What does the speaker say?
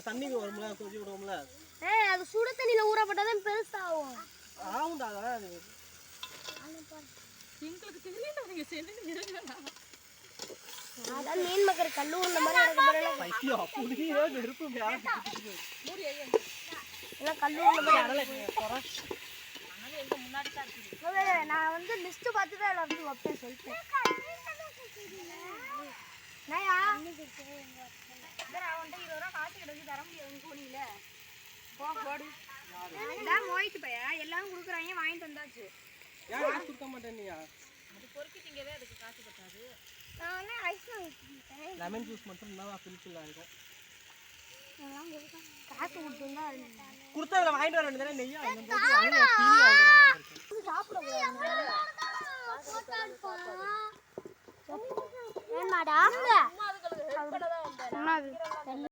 தண்ணி வரும்ல கொதி விடுவோம்ல. அது சுட தண்ணியில ஊற போட்டாதான் பெருசாகும். ஆவுண்டா அதெல்லாம் அது. எங்களுக்கு தெரியல நீங்க சென்னுங்க. அதான் மீன் மக்கர் கல்லு உருண்ட மாதிரி எனக்கு பரல. ஐயோ புடியே நெருப்பு மேல பிடிச்சிட்டு. மூடி ஐயா. எல்லாம் கல்லு உருண்ட மாதிரி அதல போறா. அண்ணா எங்க முன்னாடி தான் இருக்கு. நான் வந்து லிஸ்ட் பார்த்து தான் எல்லாரும் வப்பேன் சொல்லிட்டேன். நயா இதர அவன்ட்ட 20 ரூபாய் காசு கிடக்கு தர முடியாது கோணில. போடு. எல்லாம் மோயிட்டு பையா எல்லாரும் குடுக்குறாங்க வாங்கிட்டு வந்தாச்சு. ஏன் காசு கொடுக்க மாட்டேனியா? அது பொறுக்கி திங்கவே அதுக்கு காசு பத்தாது. நான் ஐஸ் வாங்கிட்டேன். லெமன் ஜூஸ் மட்டும் தான் ஃபில்ஃபில் ஆகும். காசு கொடுத்தா குடுத்தவள வாங்கிட்டு வர வேண்டியதானே நெய்யா அந்த போட்டு வாங்கி சீனி வாங்கிட்டு வர வேண்டியது. சாப்பிட கூடாது. ஏன்மாடா? அம்மா அதுக்கு ஹெல்ப் பண்ண தான் வந்தேன்.